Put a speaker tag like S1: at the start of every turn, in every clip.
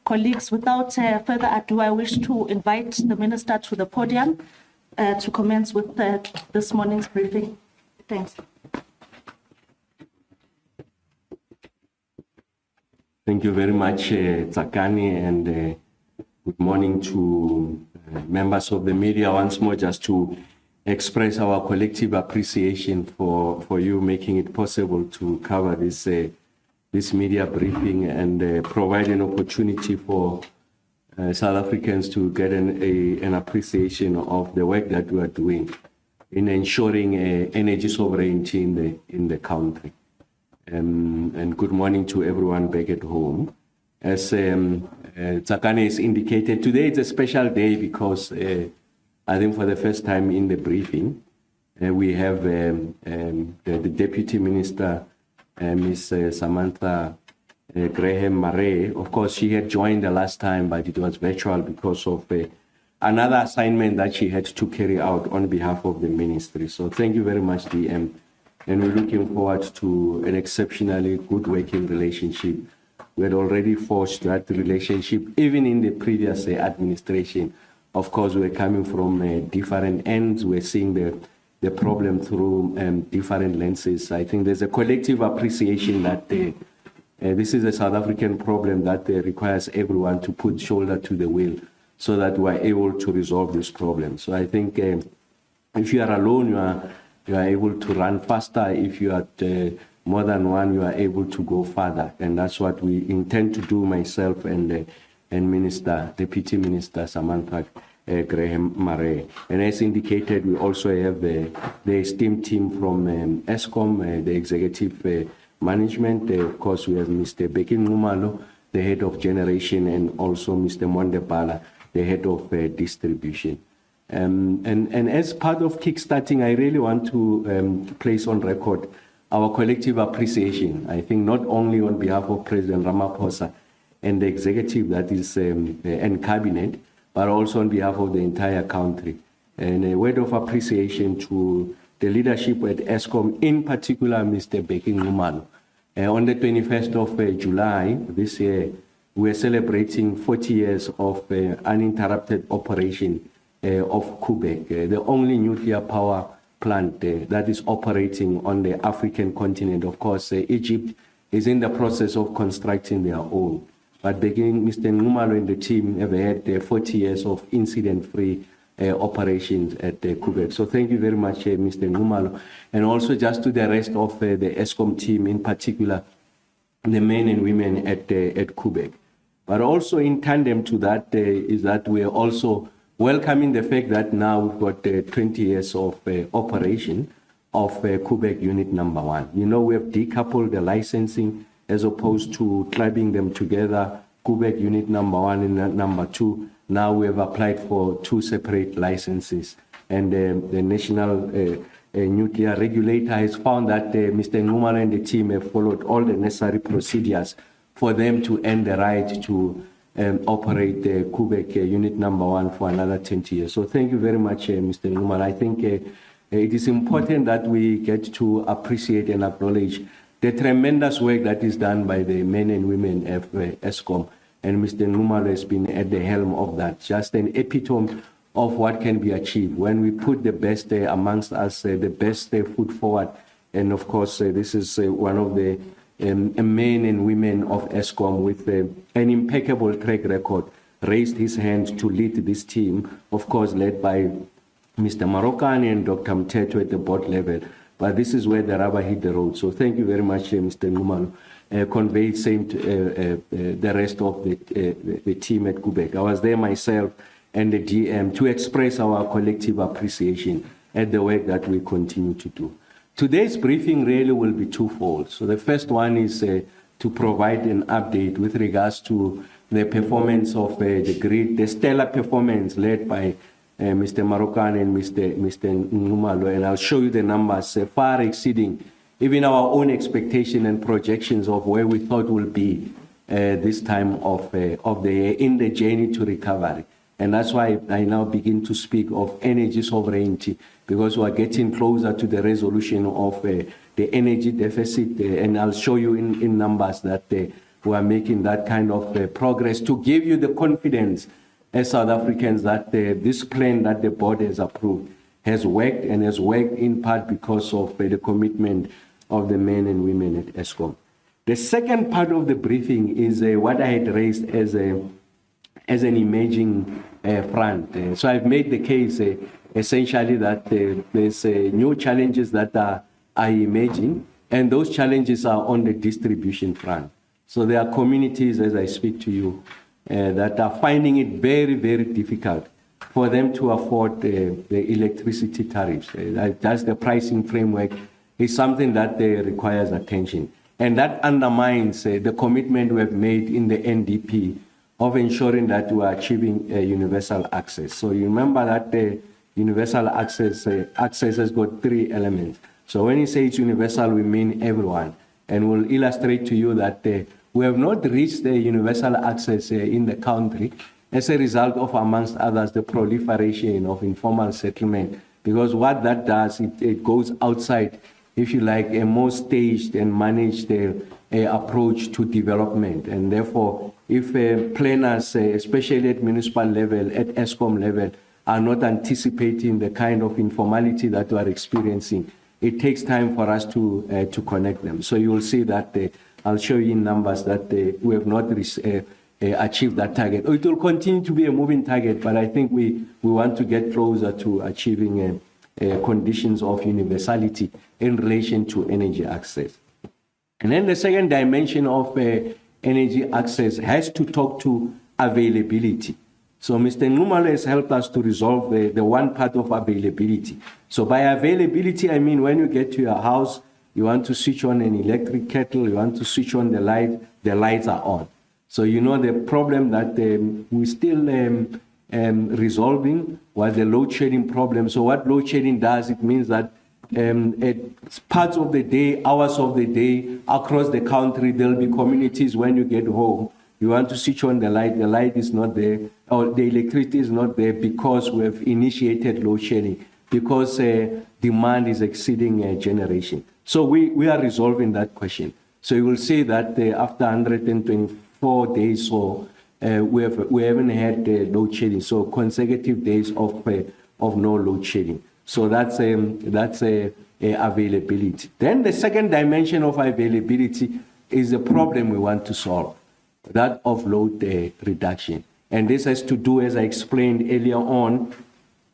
S1: Colleagues, without further ado, I wish to invite the Minister to the podium to commence with this morning's briefing. Thanks.
S2: Thank you very much, Tsakani, and good morning to members of the media once more, just to express our collective appreciation for you making it possible to cover this media briefing and provide an opportunity for South Africans to get an appreciation of the work that we are doing in ensuring energy sovereignty in the country. And good morning to everyone back at home. As Tsakane has indicated, today is a special day because I think for the first time in the briefing, we have the Deputy Minister, Ms. Samantha Graham Murray. Of course, she had joined the last time, but it was virtual because of another assignment that she had to carry out on behalf of the ministry. So thank you very much, DM. And we're looking forward to an exceptionally good working relationship. We had already forged that relationship, even in the previous administration. Of course, we're coming from different ends. We're seeing the problem through different lenses. I think there's a collective appreciation that this is a South African problem that requires everyone to put shoulder to the wheel so that we're able to resolve this problem. So I think if you are alone, you are able to run faster. If you are more than one, you are able to go further. And that's what we intend to do, myself and Deputy Minister Samantha Graham Murray. And as indicated, we also have the esteemed team from Eskom, the executive management. Of course, we have Mr. Kgosientsho, the head of generation, and also Mr. Mondebala, the head of distribution. And as part of kickstarting, I really want to place on record our collective appreciation. I think not only on behalf of President Ramaphosa and the executive that is and cabinet, but also on behalf of the entire country. And a word of appreciation to the leadership at Eskom, in particular, Mr. Kgosientsho. On the 21st of July this year, we are celebrating 40 years of uninterrupted operation of Quebec, the only nuclear power plant that is operating on the African continent. Of course, Egypt is in the process of constructing their own. But Mr. Kgosientsho and the team have had 40 years of incident-free operations at Quebec. So thank you very much, Mr. Kgosientsho. And also just to the rest of the Eskom team, in particular, the men and women at Quebec. But also in tandem to that is that we are also welcoming the fact that now we've got 20 years of operation of Quebec Unit Number 1. You know, we have decoupled the licensing as opposed to clubbing them together, Quebec Unit Number 1 and Number 2. Now we have applied for 2 separate licenses. And the National Nuclear Regulator has found that Mr. Kgosientsho and the team have followed all the necessary procedures for them to earn the right to operate the Quebec Unit Number 1 for another 20 years. So thank you very much, Mr. Kgosientsho. I think it is important that we get to appreciate and acknowledge the tremendous work that is done by the men and women of Eskom. And Mr. Kgosientsho has been at the helm of that, just an epitome of what can be achieved when we put the best amongst us, the best foot forward. And of course, this is one of the men and women of Eskom with an impeccable track record, raised his hand to lead this team, of course, led by Mr. Marokani and Dr. Mteto at the board level. But this is where the rubber hit the road. So thank you very much, Mr. Kgosientsho. Convey same to the rest of the team at Quebec. I was there myself and the DM to express our collective appreciation at the work that we continue to do. Today's briefing really will be twofold. So the first one is to provide an update with regards to the performance of the grid, the stellar performance led by Mr. Marokani and Mr. Kgosientsho, and I'll show you the numbers far exceeding even our own expectation and projections of where we thought we'll be this time of the year in the journey to recovery. And that's why I now begin to speak of energy sovereignty, because we're getting closer to the resolution of the energy deficit. And I'll show you in numbers that we are making that kind of progress to give you the confidence as South Africans that this plan that the board has approved has worked, and has worked in part because of the commitment of the men and women at Eskom. The second part of the briefing is what I had raised as an emerging front. So I've made the case essentially that there's new challenges that are emerging, and those challenges are on the distribution front. So there are communities, as I speak to you, that are finding it very, very difficult for them to afford the electricity tariffs. That's the pricing framework is something that requires attention. And that undermines the commitment we have made in the NDP of ensuring that we are achieving universal access. So you remember that the universal access has got three elements. So when you say it's universal, we mean everyone. And we'll illustrate to you that we have not reached the universal access in the country as a result of, amongst others, the proliferation of informal settlement. Because what that does, it goes outside, if you like, a more staged and managed approach to development. And therefore, if planners, especially at municipal level, at Eskom level, are not anticipating the kind of informality that we are experiencing, it takes time for us to connect them. So you will see that I'll show you in numbers that we have not achieved that target. It will continue to be a moving target, but I think we want to get closer to achieving conditions of universality in relation to energy access. And then the second dimension of energy access has to talk to availability. So Mr. Nxumalo has helped us to resolve the one part of availability. So by availability, I mean when you get to your house, you want to switch on an electric kettle, you want to switch on the lights are on. So you know the problem that we're still resolving was the load shedding problem. So what load shedding does, it means that at parts of the day, hours of the day, across the country, there'll be communities when you get home, you want to switch on the light is not there, or the electricity is not there because we have initiated load shedding, because demand is exceeding generation. So we are resolving that question. So you will see that after 124 days or we haven't had load shedding, so consecutive days of no load shedding. So that's availability. Then the second dimension of availability is the problem we want to solve, that of load reduction. And this has to do, as I explained earlier on,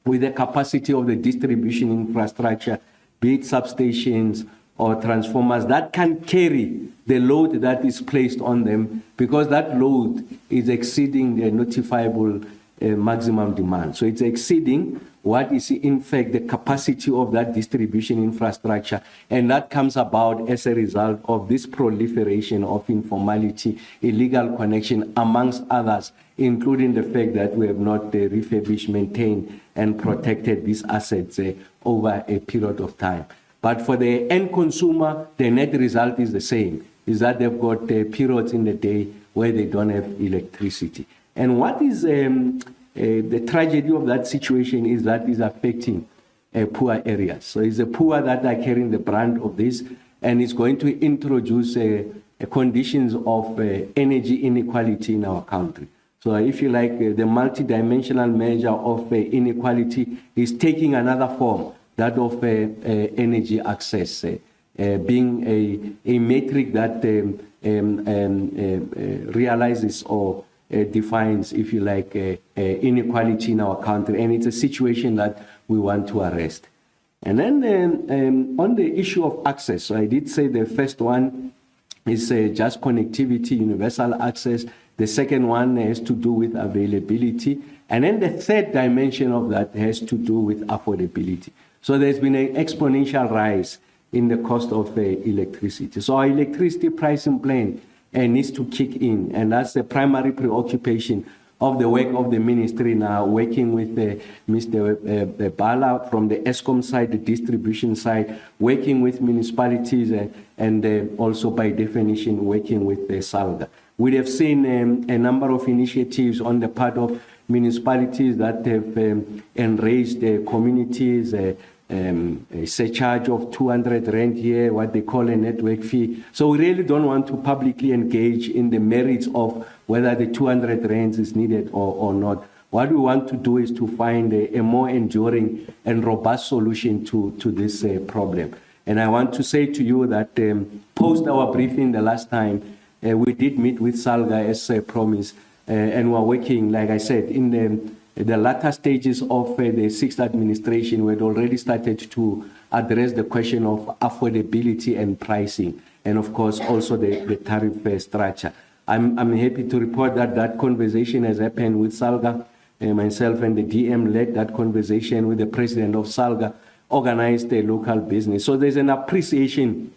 S2: with the capacity of the distribution infrastructure, be it substations or transformers, that can carry the load that is placed on them, because that load is exceeding the notifiable maximum demand. So it's exceeding what is in fact the capacity of that distribution infrastructure, and that comes about as a result of this proliferation of informality, illegal connection, amongst others, including the fact that we have not refurbished, maintained, and protected these assets over a period of time. But for the end consumer, the net result is the same, is that they've got periods in the day where they don't have electricity. And what is the tragedy of that situation is that is affecting poor areas. So it's the poor that are carrying the brunt of this, and it's going to introduce conditions of energy inequality in our country. So if you like, the multidimensional measure of inequality is taking another form, that of energy access, being a metric that realizes or defines, if you like, inequality in our country. And it's a situation that we want to arrest. And then on the issue of access, so I did say the first one is just connectivity, universal access. The second one has to do with availability. And then the third dimension of that has to do with affordability. So there's been an exponential rise in the cost of electricity. So our electricity pricing plan needs to kick in, and that's the primary preoccupation of the work of the ministry now, working with Mr. Bala from the Eskom side, the distribution side, working with municipalities, and also by definition working with the SALGA. We have seen a number of initiatives on the part of municipalities that have enraged communities, a surcharge of 200 rand here, what they call a network fee. So we really don't want to publicly engage in the merits of whether the 200 rands is needed or not. What we want to do is to find a more enduring and robust solution to this problem. And I want to say to you that post our briefing the last time, we did meet with SALGA as promised, and we're working, like I said, in the latter stages of the sixth administration. We had already started to address the question of affordability and pricing, and of course also the tariff structure. I'm happy to report that that conversation has happened with SALGA. Myself and the DM led that conversation with the president of SALGA, organized a local business. So there's an appreciation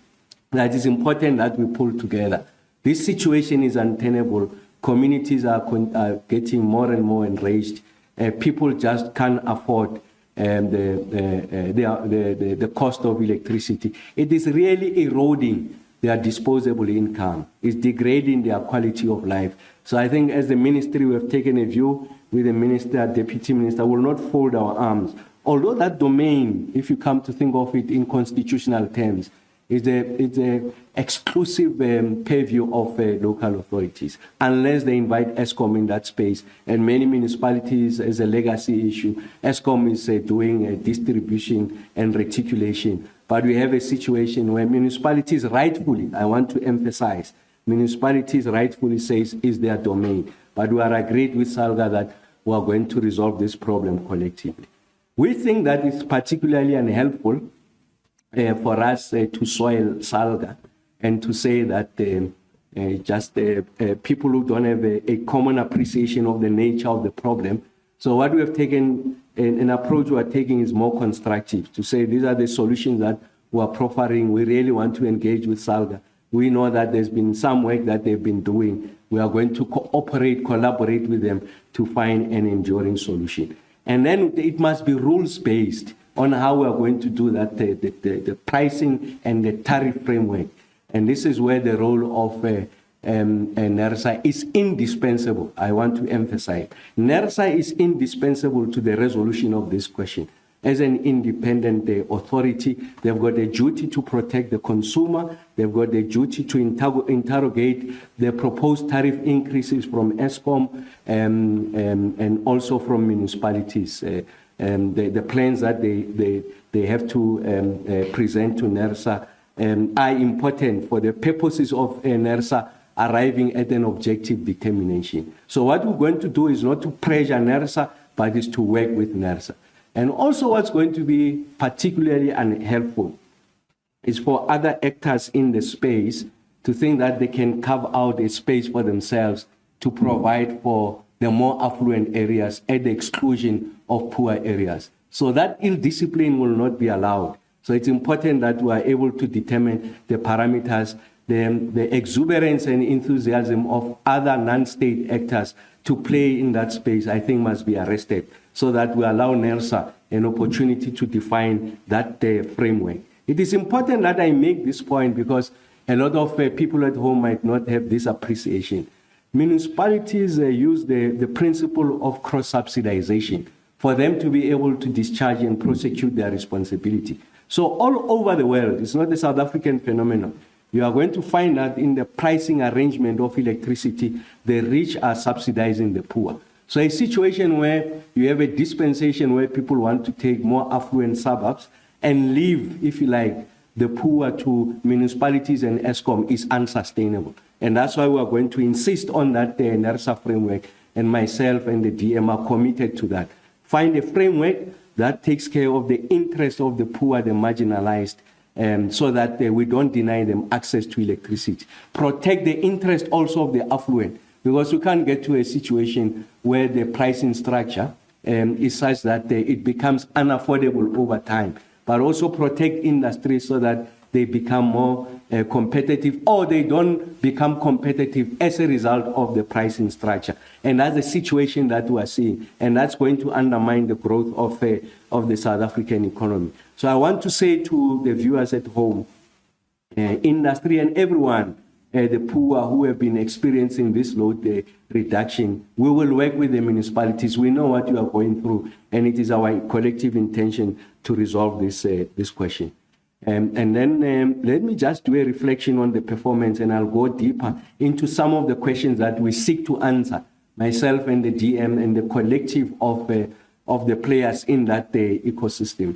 S2: that is important that we pull together. This situation is untenable. Communities are getting more and more enraged. People just can't afford the cost of electricity. It is really eroding their disposable income. It's degrading their quality of life. So I think as the ministry, we have taken a view with the minister, deputy minister, will not fold our arms. Although that domain, if you come to think of it in constitutional terms, is the exclusive purview of local authorities, unless they invite Eskom in that space. And many municipalities, as a legacy issue, Eskom is doing distribution and reticulation. But we have a situation where municipalities rightfully, I want to emphasize, municipalities rightfully says is their domain. But we are agreed with SALGA that we are going to resolve this problem collectively. We think that it's particularly unhelpful for us to soil SALGA and to say that people who don't have a common appreciation of the nature of the problem. So what we have taken, an approach we are taking is more constructive, to say these are the solutions that we are proffering. We really want to engage with SALGA. We know that there's been some work that they've been doing. We are going to cooperate, collaborate with them to find an enduring solution. And then it must be rules-based on how we are going to do that, the pricing and the tariff framework. And this is where the role of NERSA is indispensable. I want to emphasize. NERSA is indispensable to the resolution of this question. As an independent authority, they've got a duty to protect the consumer. They've got a duty to interrogate the proposed tariff increases from Eskom and also from municipalities. The plans that they have to present to NERSA are important for the purposes of NERSA arriving at an objective determination. So what we're going to do is not to pressure NERSA, but is to work with NERSA. And also what's going to be particularly unhelpful is for other actors in the space to think that they can carve out a space for themselves to provide for the more affluent areas at the exclusion of poor areas. So that ill discipline will not be allowed. So it's important that we are able to determine the parameters, the exuberance and enthusiasm of other non-state actors to play in that space, I think must be arrested, so that we allow NERSA an opportunity to define that framework. It is important that I make this point because a lot of people at home might not have this appreciation. Municipalities use the principle of cross-subsidization for them to be able to discharge and prosecute their responsibility. So all over the world, it's not a South African phenomenon. You are going to find that in the pricing arrangement of electricity, the rich are subsidizing the poor. So a situation where you have a dispensation where people want to take more affluent suburbs and leave, if you like, the poor to municipalities and Eskom is unsustainable. And that's why we are going to insist on that NERSA framework, and myself and the DM are committed to that. Find a framework that takes care of the interest of the poor, the marginalized, so that we don't deny them access to electricity. Protect the interest also of the affluent, because we can't get to a situation where the pricing structure is such that it becomes unaffordable over time, but also protect industry so that they become more competitive, or they don't become competitive as a result of the pricing structure. And that's the situation that we are seeing, and that's going to undermine the growth of the South African economy. So I want to say to the viewers at home, industry and everyone the poor who have been experiencing this load reduction. We will work with the municipalities. We know what you are going through, and it is our collective intention to resolve this question. And then let me just do a reflection on the performance, and I'll go deeper into some of the questions that we seek to answer, myself and the DM and the collective of the players in that ecosystem.